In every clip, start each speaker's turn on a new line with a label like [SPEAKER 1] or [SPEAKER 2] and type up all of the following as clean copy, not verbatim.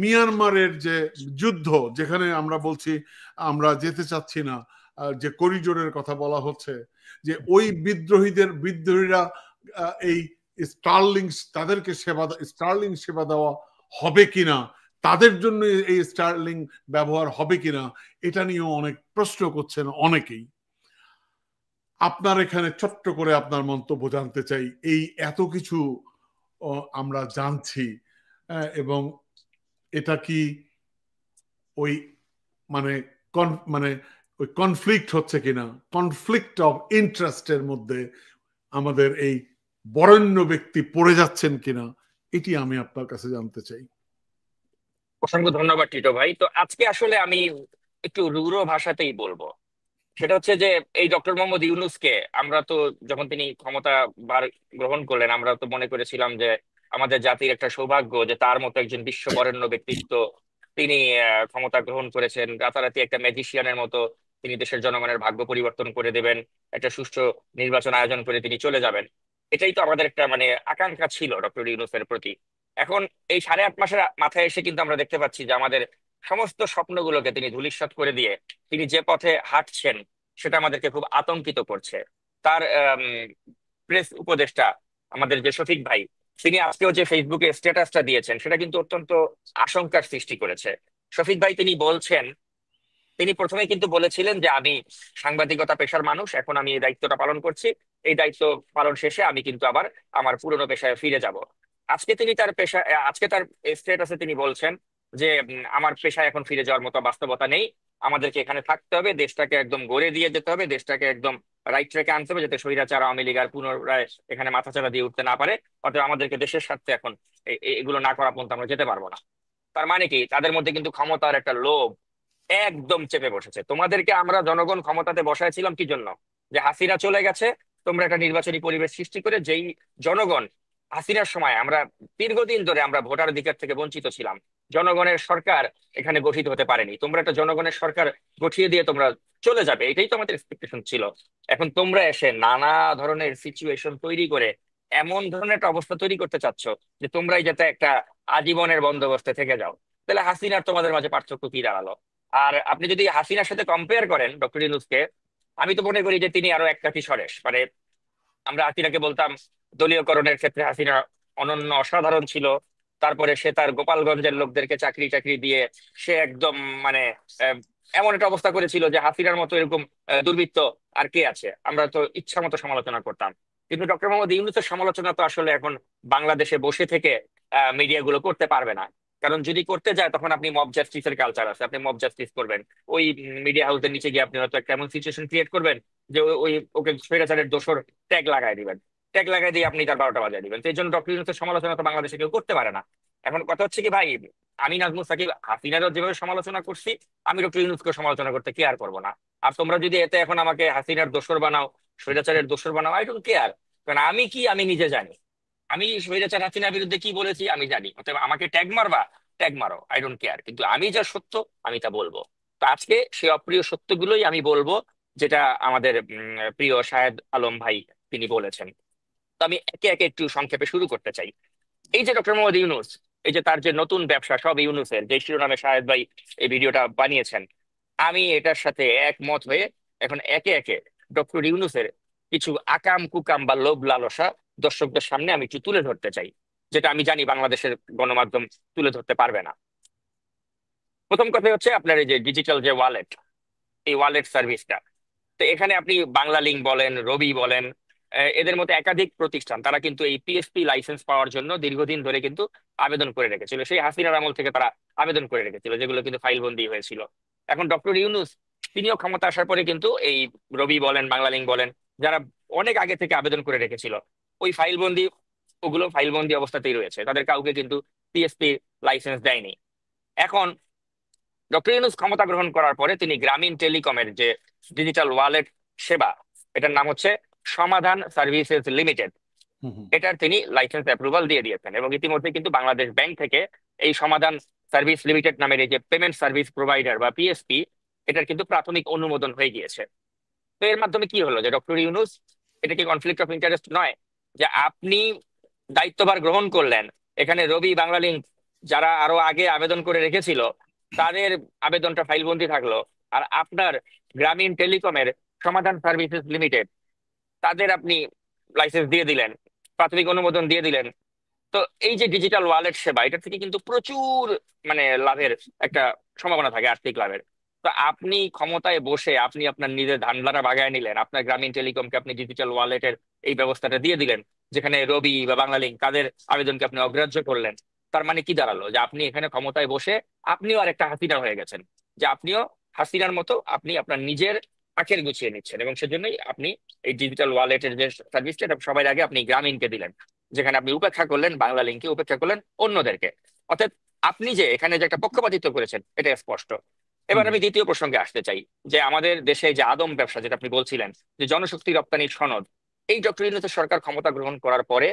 [SPEAKER 1] মিয়ানমারের যে যুদ্ধ, যেখানে আমরা বলছি আমরা যেতে চাচ্ছি না, যে করিডোরের কথা বলা হচ্ছে, যে ওই বিদ্রোহীরা এই স্টার্লিং তাদেরকে স্টার্লিং সেবা দেওয়া হবে কিনা, তাদের জন্য এই স্টার্লিং ব্যবহার হবে কিনা, এটা নিয়েও অনেক প্রশ্ন করছেন অনেকেই। আপনার এখানে ছোট্ট করে আপনার মন্তব্য জানতে চাই। এই এত কিছু আমরা জানছি, এবং এটা কি ওই মানে মানে ওই কনফ্লিক্ট হচ্ছে কিনা, কনফ্লিক্ট অফ ইন্টারেস্টের মধ্যে আমাদের এই বরেণ্য ব্যক্তি পড়ে যাচ্ছেন কিনা, এটি আমি আপনার কাছে জানতে চাই।
[SPEAKER 2] অসংখ্য ধন্যবাদ টিটো ভাই। তো আজকে আসলে আমি একটু রূঢ় ভাষাতেই বলবো। সেটা হচ্ছে যে এই ডক্টর মোহাম্মদ ইউনূসকে আমরা তো, যখন তিনি ক্ষমতা ভার গ্রহণ করলেন, আমরা তো মনে করেছিলাম যে আমাদের জাতির একটা সৌভাগ্য যে তার মতো একজন বিশ্ববরেণ্য ব্যক্তিত্ব তিনি ক্ষমতা গ্রহণ করেছেন। রাতারাতি একটা ম্যাজিশিয়ানের মতো তিনি দেশের জনগণের ভাগ্য পরিবর্তন করে দেবেন, একটা সুষ্ঠু নির্বাচন আয়োজন করে তিনি চলে যাবেন। এটাই তো আমাদের একটা আকাঙ্ক্ষা ছিল ডক্টর ইউনূসের প্রতি। এখন এই 8.5 মাসের মাথায় এসে কিন্তু আমরা দেখতে পাচ্ছি যে আমাদের সমস্ত স্বপ্নগুলোকে তিনি ধূলিসাৎ করে দিয়ে তিনি যে পথে হাঁটছেন সেটা আমাদেরকে খুব আতঙ্কিত করছে। তার প্রেস উপদেষ্টা আমাদের যে শফিক ভাই, তিনি আজকেও যে ফেসবুকে স্ট্যাটাসটা দিয়েছেন সেটা কিন্তু অত্যন্ত আশঙ্কার সৃষ্টি করেছে। শফিক ভাই তিনি বলছেন, তিনি প্রথমে কিন্তু বলেছিলেন যে আমি সাংবাদিকতা পেশার মানুষ, এখন আমি এই দায়িত্বটা পালন করছি, এই দায়িত্ব পালন শেষে আমি কিন্তু আবার আমার পুরনো পেশায় ফিরে যাব। আজকে তার স্ট্যাটাসে তিনি বলছেন যে আমার পেশায় এখন ফিরে যাওয়ার মতো বাস্তবতা নেই, আমাদেরকে এখানে থাকতে হবে, দেশটাকে একদম গড়ে দিয়ে যেতে হবে, দেশটাকে একদম রাইট ট্র্যাকে আনতে হবে যাতে স্বৈরাচার আওয়ামী লীগ আর পুনরায় এখানে মাথাচাড়া দিয়ে উঠতে না পারে। অর্থাৎ আমাদেরকে দেশের স্বার্থে এখন এগুলো না করা পর্যন্ত আমরা যেতে পারবো না। তার মানে কি, তাদের মধ্যে কিন্তু ক্ষমতার একটা লোভ একদম চেপে বসেছে। তোমাদেরকে আমরা জনগণ ক্ষমতাতে বসাইছিলাম কি জন্য? যে হাসিনা চলে গেছে, তোমরা একটা নির্বাচনী পরিবেশ সৃষ্টি করে, যেই জনগণ হাসিনার সময় আমরা দীর্ঘদিন ধরে আমরা ভোটার অধিকার থেকে বঞ্চিত ছিলাম, জনগণের সরকার এখানে গঠিত হতে পারেনি, তোমরা একটা জনগণের সরকার গঠিয়ে দিয়ে তোমরা চলে যাবে, এটাই তো আমাদের এক্সপেকটেশন ছিল। এখন তোমরা এসে নানা ধরনের সিচুয়েশন তৈরি করে এমন ধরনের একটা অবস্থা তৈরি করতে চাচ্ছ যে তোমরাই যাতে একটা আজীবনের বন্দোবস্তে থেকে যাও। তাহলে হাসিনার তোমাদের মাঝে পার্থক্য কি দাঁড়ালো? আর আপনি যদি হাসিনার সাথে কম্পেয়ার করেন ডক্টর ইউনূসকে, আমি তো মনে করি যে তিনি আরো এক কাঠি সরেস। আমরা হাসিনাকে বলতাম দলীয়করণের ক্ষেত্রে হাসিনা অনন্য অসাধারণ ছিল, তারপরে সে তার গোপালগঞ্জের লোকদেরকে চাকরি টাকরি দিয়ে সে একদম মানে আহ, এমন একটা অবস্থা করেছিল যে হাসিনার মতো এরকম দুর্বৃত্ত আর কে আছে, আমরা তো ইচ্ছা মতো সমালোচনা করতাম। কিন্তু ডক্টর মোহাম্মদ ইউনূসের সমালোচনা তো আসলে এখন বাংলাদেশে বসে থেকে মিডিয়াগুলো করতে পারবে না। কারণ যদি করতে যায় তখন আপনি মব জাস্টিসের কালচার আছে, আপনি মব জাস্টিস করবেন, ওই মিডিয়া হাউসের নিচে গিয়ে আপনি হয়তো একটা এমন সিচুয়েশন ক্রিয়েট করবেন যে ওকে স্বৈরাচারের দোষর ট্যাগ লাগাই দিবেন, ট্যাগ লাগাই দিয়ে আপনি তার 12টা বাজায় দিবেন। তো এই জন্য ডক্টর ইউনূসের সমালোচনা তো বাংলাদেশে কেউ করতে পারে না। এখন কথা হচ্ছে কি ভাই, আমি নাজমুল সাকিব হাসিনারও যেভাবে সমালোচনা করছি, আমি ডক্টর ইউনূসকে সমালোচনা করতে কেয়ার করবো না। আর তোমরা যদি এতে এখন আমাকে হাসিনার দোসর বানাও, স্বৈরাচারের দোসর বানাও, আই ডোন্ট কেয়ার। কারণ আমি কি, আমি নিজে জানি আমি স্বৈরাচার হাসিনার বিরুদ্ধে কি বলেছি আমি জানি। অতএব আমাকে ট্যাগ মারবা, ট্যাগ মারো, আই ডোন্ট কেয়ার, কিন্তু আমি যা সত্য আমি তা বলবো। তো আজকে সেই অপ্রিয় সত্যগুলোই আমি বলবো, যেটা আমাদের প্রিয় শাহেদ আলম ভাই তিনি বলেছেন। তো আমি একে একে একটু সংক্ষেপে শুরু করতে চাই। এই যে ডক্টর মোহাম্মদ ইউনূস, এই যে তার যে নতুন ব্যবসা সব ইউনূসের, যে শিরোনামে শাহেদ ভাই এই ভিডিওটা বানিয়েছেন, আমি এটার সাথে একমত হয়ে এখন একে একে ডক্টর ইউনূসের কিছু আকাম কুকাম বা লোভ লালসা দর্শকদের সামনে আমি একটু তুলে ধরতে চাই, যেটা আমি জানি বাংলাদেশের গণমাধ্যম তুলে ধরতে পারবে না। প্রথম কথা হচ্ছে আপনার এই যে ডিজিটাল যে ওয়ালেট, এই ওয়ালেট সার্ভিসটা। তো এখানে আপনি বাংলা লিংক বলেন, রবি বলেন, এদের মতো একাধিক প্রতিষ্ঠান তারা কিন্তু এই পিএসপি লাইসেন্স পাওয়ার জন্য দীর্ঘদিন ধরে কিন্তু আবেদন করে রেখেছিল, সেই হাসিনার আমল থেকে তারা আবেদন করে রেখেছিল, যেগুলো কিন্তু ফাইলবন্দি হয়েছিল। এখন ডক্টর ইউনূস তিনিও ক্ষমতা আসার পরে কিন্তু এই রবি বলেন, বাংলা লিংক বলেন, যারা অনেক আগে থেকে আবেদন করে রেখেছিল, ওই ফাইলবন্দি, ওগুলো ফাইলবন্দি অবস্থাতেই রয়েছে, তাদের কাউকে কিন্তু পিএসপি লাইসেন্স দেয়নি। এখন ডক্টর ইউনূস ক্ষমতা গ্রহণ করার পরে তিনি গ্রামীণ টেলিকমের যে ডিজিটাল ওয়ালেট সেবা, এটার নাম হচ্ছে সমাধান সার্ভিসেস লিমিটেড, এটার তিনি লাইসেন্স অ্যাপ্রুভাল দিয়ে দিয়েছেন। এবং ইতিমধ্যে কিন্তু বাংলাদেশ ব্যাংক থেকে এই সমাধান সার্ভিস লিমিটেড নামের এই যে পেমেন্ট সার্ভিস প্রোভাইডার বা পিএসপি, এটার কিন্তু প্রাথমিক অনুমোদন হয়ে গিয়েছে। তো এর মাধ্যমে কি হলো, যে ডক্টর ইউনূস, এটা কি কনফ্লিক্ট অফ ইন্টারেস্ট নয়? যে আপনি দায়িত্বভার গ্রহণ করলেন, এখানে রবি, বাংলালিংক যারা আরো আগে আবেদন করে রেখেছিল তাদের আবেদনটা ফাইলবন্দি থাকলো, আর আপনার গ্রামীণ টেলিকমের সমাধান সার্ভিসেস লিমিটেড তাদের আপনি লাইসেন্স দিয়ে দিলেন, প্রাথমিক অনুমোদন দিয়ে দিলেন। তো এই যে ডিজিটাল ওয়ালেট সেবা, এটা থেকে কিন্তু প্রচুর মানে লাভের একটা সম্ভাবনা থাকে, আর্থিক লাভের। তো আপনি ক্ষমতায় বসে আপনি আপনার নিজের ধান্দাটা বাগায় নিলেন, আপনার গ্রামীণ টেলিকমকে আপনি ডিজিটাল ওয়ালেটের এই ব্যবস্থাটা দিয়ে দিলেন, যেখানে রবি বা বাংলালিংক তাদের আবেদনকে আপনি অগ্রাহ্য করলেন। তার মানে কি দাঁড়ালো? যে আপনি এখানে ক্ষমতায় বসে আপনিও আরেকটা হাসিনা হয়ে গেছেন, যে আপনিও হাসিনার মতো আপনি আপনার নিজের আখের গুছিয়ে নিচ্ছেন। এবং সেজন্যই আপনি এই ডিজিটাল ওয়ালেটের যে সার্ভিসটা, এটা সবার আগে আপনি গ্রামীণকে দিলেন, যেখানে আপনি উপেক্ষা করলেন বাংলা লিংকে, উপেক্ষা করলেন অন্যদেরকে। অর্থাৎ আপনি যে এখানে যে একটা পক্ষপাতিত্ব করেছেন এটা স্পষ্ট। এবার
[SPEAKER 1] হুম।
[SPEAKER 2] আমি দ্বিতীয় প্রসঙ্গে আসতে চাই, যে আমাদের দেশে যে আদম ব্যবসা যেটা আপনি বলছিলেন, যে জনশক্তি রপ্তানির সনদ, এই ডক্টর ইউনূসের সরকার ক্ষমতা গ্রহণ করার পরে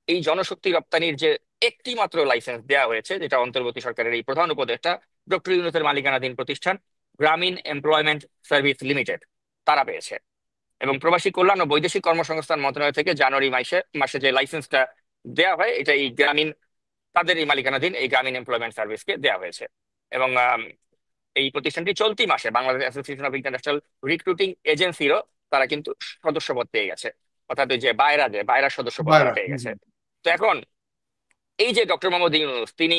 [SPEAKER 2] এই জনশক্তি রপ্তানির যে একটি মাত্র লাইসেন্স দেওয়া হয়েছে, যেটা অন্তর্বর্তী সরকারের এই প্রধান উপদেষ্টা ডক্টর ইউনূসের মালিকানাধীন প্রতিষ্ঠান গ্রামীণ এমপ্লয়মেন্ট সার্ভিস লিমিটেড তারা পেয়েছে। এবং প্রবাসী কল্যাণ ও বৈদেশিক কর্মসংস্থান মন্ত্রণালয় থেকে জানুয়ারি মাসে মাসে যে লাইসেন্সটা দেওয়া হয়, এটা এই গ্রামীণ তাদের এই মালিকানাধীন এই গ্রামীণ এমপ্লয়মেন্ট সার্ভিসকে দেওয়া হয়েছে। এবং এই প্রতিষ্ঠানটি চলতি মাসে Bangladesh association of international recruiting এজেন্সিরও তারা কিন্তু সদস্যপদ পেয়ে গেছে, অর্থাৎ ওই যে বাইরা সদস্যপদ তারা
[SPEAKER 1] বাইরা।
[SPEAKER 2] পেয়ে গেছে। তো এখন এই যে ডক্টর মোহাম্মদ ইউনূস, তিনি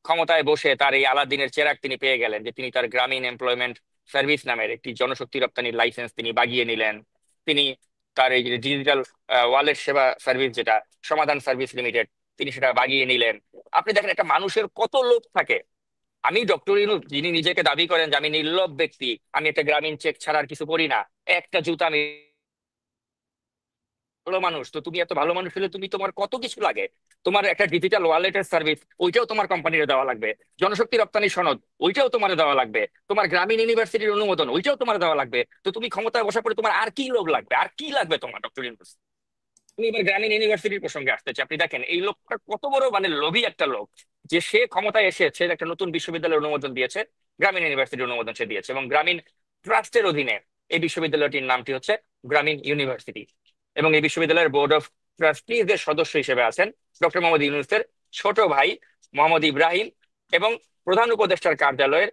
[SPEAKER 2] ক্ষমতায় বসে তার এই আলাদিনের চেরাগ তিনি পেয়ে গেলেন, যে তিনি তার গ্রামীণ এমপ্লয়মেন্ট সার্ভিস নামের একটি জনশক্তি রপ্তানির লাইসেন্স তিনি বাগিয়ে নিলেন। তিনি তার এই যে ডিজিটাল ওয়ালেট সেবা সার্ভিস, যেটা সমাধান সার্ভিস লিমিটেড, তিনি সেটা বাগিয়ে নিলেন। আপনি দেখেন একটা মানুষের কত লোভ থাকে। আমি ডক্টর ইউনূস, যিনি নিজেকে দাবি করেন যে আমি নির্লোভ ব্যক্তি, আমি একটা গ্রামীণ চেক ছাড়া আর কিছু করি না, একটা জুতা আমি ভালো মানুষ, তো তুমি এত ভালো মানুষ হলে তুমি তোমার কত কিছু লাগে, তোমার একটা ডিজিটাল ওয়ালেটের সার্ভিস ওইটাও তোমার কোম্পানির দেওয়া লাগবে, জনশক্তি রপ্তানি সনদ ওইটাও তোমার দেওয়া লাগবে, তোমার গ্রামীণ ইউনিভার্সিটির অনুমোদন ওইটাও তোমার দেওয়া লাগবে। তো তুমি ক্ষমতায় বসা পড়ে তোমার আর কি লোক লাগবে, আর কি লাগবে তোমার ডক্টর ইউনূস? তুমি এবার গ্রামীণ ইউনিভার্সিটির প্রসঙ্গে আসতে চাই। আপনি দেখেন এই লোকটা কত বড় মানে লোভী একটা লোক, যে সে ক্ষমতায় এসেছে একটা নতুন বিশ্ববিদ্যালয়ের অনুমোদন দিয়েছে, গ্রামীণ ইউনিভার্সিটির অনুমোদন সে দিয়েছে, এবং গ্রামীণ ট্রাস্টের অধীনে এই বিশ্ববিদ্যালয়টির নামটি হচ্ছে গ্রামীণ ইউনিভার্সিটি। এবং এই বিশ্ববিদ্যালয়ের বোর্ড অফ ট্রাস্টিজের সদস্য হিসেবে আছেন ডক্টর মোহাম্মদ ইউনূসের ছোট ভাই মোহাম্মদ ইব্রাহিম, এবং প্রধান উপদেষ্টার কার্যালয়ের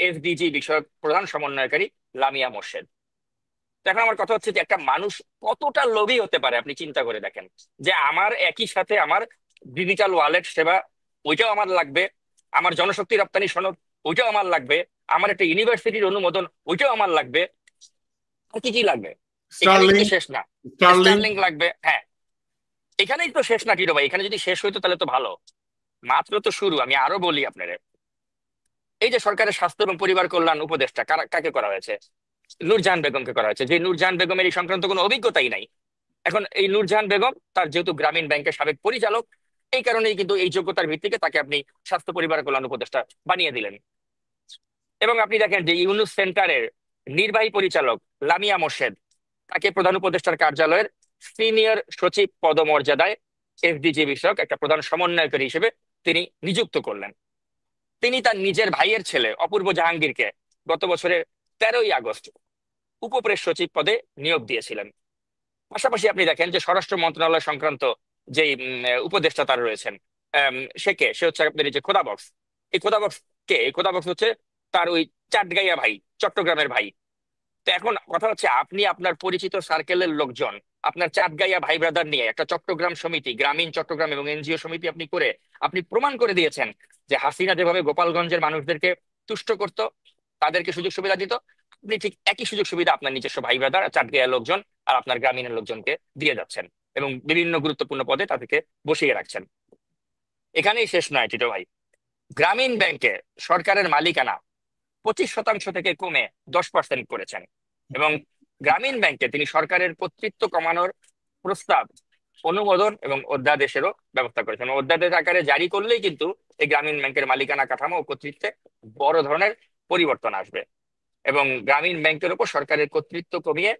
[SPEAKER 2] এসডিজি বিষয়ক প্রধান সমন্বয়কারী লামিয়া মোর্শেদ। তো এখন আমার কথা হচ্ছে যে একটা মানুষ কতটা লোভী হতে পারে আপনি চিন্তা করে দেখেন, যে আমার একই সাথে আমার ডিজিটাল ওয়ালেট সেবা ওইটাও আমার লাগবে, আমার জনশক্তি রপ্তানি সনদ ওইটাও আমার লাগবে, আমার একটা ইউনিভার্সিটির অনুমোদন ওইটাও আমার লাগবে, আর কি কি লাগবে? এখানেই
[SPEAKER 1] স্টার্লিং।
[SPEAKER 2] তো শেষ না।
[SPEAKER 1] স্টার্লিং।
[SPEAKER 2] স্টারলিংক লাগবে, হ্যাঁ। এখানেই তো শেষ না টিটো ভাই, এখানে যদি শেষ হইতো তাহলে তো ভালো, মাত্র তো শুরু। আমি আরো বলি আপনারে, এই যে সরকারের স্বাস্থ্য এবং পরিবার কল্যাণ উপদেষ্টা কাকে করা হয়েছে? নূরজাহান বেগমকে করা হয়েছে, যে নূরজাহান বেগমের এই সংক্রান্ত কোনো অভিজ্ঞতাই নাই। এখন এই নূরজাহান বেগম তার যেহেতু গ্রামীণ ব্যাংকের সাবেক পরিচালক, এই কারণেই কিন্তু এই যোগ্যতার ভিত্তিতে তাকে আপনি স্বাস্থ্য পরিবার কল্যাণ উপদেষ্টা বানিয়ে দিলেন। এবং আপনি দেখেন যে ইউনুস সেন্টারের নির্বাহী পরিচালক লামিয়া মোর্শেদ, তাকে প্রধান উপদেষ্টার কার্যালয়ের সিনিয়র সচিব পদমর্যাদায় এসডিজি বিষয়ক একটা প্রধান সমন্বয়কারী হিসেবে তিনি নিযুক্ত করলেন। তিনি তার নিজের ভাইয়ের ছেলে অপূর্ব জাহাঙ্গীরকে গত বছরের 13ই আগস্ট উপপ্রেস সচিব পদে নিয়োগ দিয়েছিলেন। পাশাপাশি আপনি দেখেন যে স্বরাষ্ট্র মন্ত্রণালয় সংক্রান্ত যে উপদেষ্টা তার রয়েছেন, সে হচ্ছে আপনার এই যে খোদা বক্স। এই খোদা বক্স কে? এই খোদা বক্স হচ্ছে তার ওই চাটগাইয়া ভাই, চট্টগ্রামের ভাই। তো এখন কথা হচ্ছে, আপনি আপনার পরিচিত সার্কেলের লোকজন, আপনার চাটগাইয়া ভাই ব্রাদার নিয়ে একটা চট্টগ্রাম সমিতি, গ্রামীণ চট্টগ্রাম এবং এনজিও সমিতি আপনি করে আপনি প্রমাণ করে দিয়েছেন যে হাসিনা যেভাবে গোপালগঞ্জের মানুষদেরকে তুষ্ট করত, তাদেরকে সুযোগ সুবিধা দিত, আপনি ঠিক একই সুযোগ সুবিধা আপনার নিজস্ব ভাই ব্রাদার চাটগাইয়া লোকজন আর আপনার গ্রামীণের লোকজনকে দিয়ে যাচ্ছেন, এবং বিভিন্ন গুরুত্বপূর্ণ পদে তাদেরকে বসিয়ে রাখছেন। এখানেই শেষ নয় টিটো ভাই, গ্রামীণ ব্যাংকে সরকারের মালিকানা 25% থেকে কমে 10% করেছেন। এবং গ্রামীণ ব্যাংকে তিনি সরকারের কর্তৃত্ব কমানোর প্রস্তাব, অনুমোদন এবং অধ্যাদেশেরও ব্যবস্থা করেছেন। অধ্যাদেশ আকারে জারি করলেই কিন্তু এই গ্রামীণ ব্যাংকের মালিকানা কাঠামো ও কর্তৃত্বে বড় ধরনের পরিবর্তন আসবে। এবং গ্রামীণ ব্যাংকের উপর সরকারের কর্তৃত্ব কমিয়ে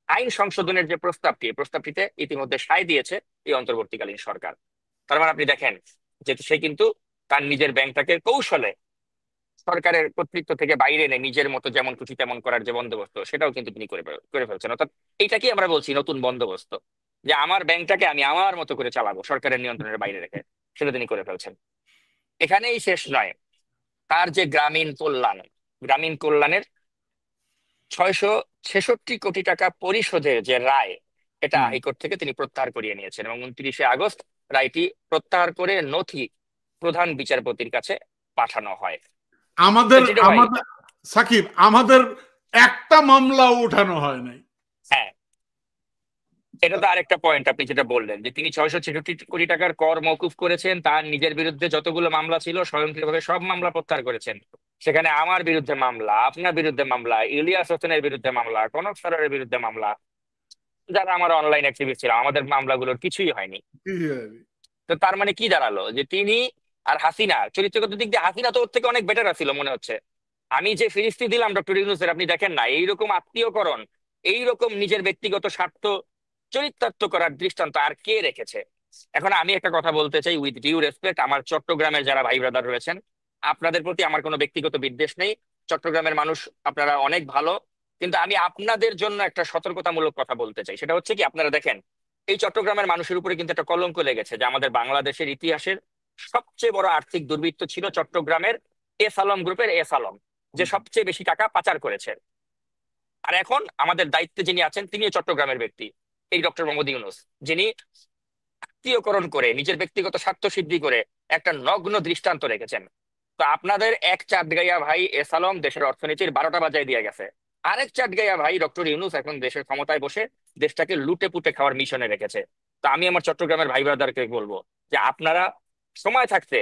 [SPEAKER 2] আইন সংশোধনের যে প্রস্তাবটি, এই প্রস্তাবটিতে ইতিমধ্যে সায় দিয়েছে এই অন্তর্বর্তীকালীন সরকার। তার মানে আপনি দেখেন যে সে কিন্তু তার নিজের ব্যাংকটাকে কৌশলে সরকারের কর্তৃত্ব থেকে বাইরে এনে নিজের মতো যেমন খুশি তেমন করার যে বন্দোবস্ত, সেটাও কিন্তু তিনি করে ফেলছেন। অর্থাৎ এইটাকেই আমরা বলছি নতুন বন্দোবস্ত, যে আমার ব্যাংকটাকে আমি আমার মতো করে চালাবো সরকারের নিয়ন্ত্রণের বাইরে রেখে, সেটা তিনি করে ফেলছেন। এখানেই শেষ নয়, তার যে গ্রামীণ কল্যাণের 666 কোটি টাকা পরিশোধের যে রায়, এটা
[SPEAKER 1] হুম।
[SPEAKER 2] হাইকোর্ট থেকে তিনি প্রত্যাহার করিয়ে নিয়েছেন এবং 29শে আগস্ট রায়টি প্রত্যাহার করে নথি প্রধান বিচারপতির কাছে পাঠানো হয়। তো
[SPEAKER 1] আমাদের
[SPEAKER 2] টিটু ভাই,
[SPEAKER 1] আমাদের সাকিব, আমাদের একটা মামলাও উঠানো হয় নাই।
[SPEAKER 2] হ্যাঁ, এটা তো আরেকটা পয়েন্ট আপনি যেটা বললেন যে তিনি 666 কোটি টাকার কর মওকুফ করেছেন, তার নিজের বিরুদ্ধে যতগুলো মামলা ছিল স্বয়ংক্রিয়ভাবে সব মামলা প্রত্যাহার করেছেন। সেখানে আমার বিরুদ্ধে মামলা, আপনার বিরুদ্ধে মামলা, ইলিয়াস হোসেনের বিরুদ্ধে মামলা, কনক সরের বিরুদ্ধে মামলা, যারা আমার অনলাইন অ্যাক্টিভিস্ট ছিল, আমাদের মামলাগুলোর কিছুই হয়নি। তো তার মানে কি দাঁড়ালো, যে তিনি আর হাসিনা চরিত্রগত দিক দিয়ে হাসিনা তো ওর থেকে অনেক বেটার ছিল মনে হচ্ছে। আমি যে ফিরিস্তি দিলাম ডক্টর ইউনূসের, আপনি দেখেন না এইরকম আত্মীয়করণ, এইরকম নিজের ব্যক্তিগত স্বার্থ চরিতার্থ করার দৃষ্টান্ত আর কে রেখেছে? এখন আমি একটা কথা বলতে চাই উইথ ডিউ রেসপেক্ট, আমার চট্টগ্রামের যারা ভাই ব্রাদার রয়েছেন, আপনাদের প্রতি আমার কোনো ব্যক্তিগত বিদ্বেষ নেই। চট্টগ্রামের মানুষ আপনারা অনেক ভালো, কিন্তু আমি আপনাদের জন্য একটা সতর্কতামূলক কথা বলতে চাই। সেটা হচ্ছে কি, আপনারা দেখেন এই চট্টগ্রামের মানুষের উপরে কিন্তু একটা কলঙ্ক লেগেছে যে আমাদের বাংলাদেশের ইতিহাসের সবচেয়ে বড় আর্থিক দুর্বৃত্ত ছিল চট্টগ্রামের এস আলম গ্রুপের এস আলম, যে সবচেয়ে বেশি টাকা পাচার করেছে। আর এখন আমাদের দায়িত্বে যিনি আছেন তিনিও চট্টগ্রামের ব্যক্তি, এই ডক্টর মোহাম্মদ ইউনূস, যিনি আত্মীয়করণ করে নিজের ব্যক্তিগত স্বার্থ সিদ্ধি করে একটা নগ্ন দৃষ্টান্ত রেখেছেন। তো আপনাদের এক চাটগাইয়া ভাই এস আলম দেশের অর্থনীতির 12টা বাজায় দিয়ে গেছে, আরেক চাটগাইয়া ভাই ডক্টর ইউনূস এখন দেশের ক্ষমতায় বসে দেশটাকে লুটে পুটে খাওয়ার মিশনে রেখেছে। তো আমি আমার চট্টগ্রামের ভাই ব্রাদারকে বলবো যে আপনারা সময় থাকতে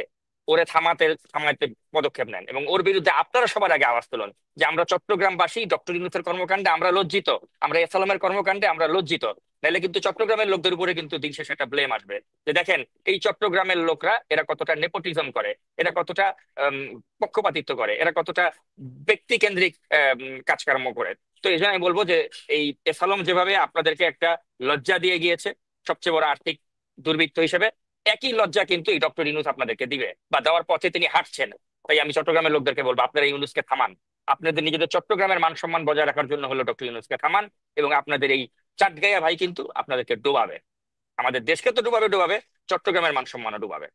[SPEAKER 2] ওরে থামাতে থামাতে পদক্ষেপ নেন এবং ওর বিরুদ্ধে আপনারা সবার আগে আওয়াজ তুলুন যে আমরা চট্টগ্রামবাসী ডক্টর ইউনূসের কর্মকাণ্ডে আমরা লজ্জিত, আমরা এস আলমের কর্মকাণ্ডে আমরা লজ্জিত। নাহলে কিন্তু চট্টগ্রামের লোকদের উপরে কিন্তু দিন শেষে একটা ব্লেম আসবে যে দেখেন এই চট্টগ্রামের লোকরা এরা কতটা নেপোটিজম করে, এরা কতটা আম, পক্ষপাতিত্ব করে, এরা কতটা ব্যক্তি কেন্দ্রিক কাজকর্ম করে। তো এই জন্য আমি বলবো যে এই এস আলম যেভাবে আপনাদেরকে একটা লজ্জা দিয়ে গিয়েছে সবচেয়ে বড় আর্থিক দুর্বৃত্ত হিসেবে, একই লজ্জা কিন্তু এই ডক্টর ইউনূস আপনাদেরকে দিবে বা দেওয়ার পথে তিনি হাঁটছেন। তাই আমি চট্টগ্রামের লোকদেরকে বলবো আপনারা ইউনূসকে থামান, আপনাদের নিজেদের চট্টগ্রামের মান সম্মান বজায় রাখার জন্য হলো ডক্টর ইউনূসকে থামান। এবং আপনাদের এই চাটগাঁয়া ভাই কিন্তু আপনাদেরকে ডোবাবে, আমাদের দেশকে তো ডুবাবে ডুবাবে, চট্টগ্রামের মান সম্মানও ডুবাবে।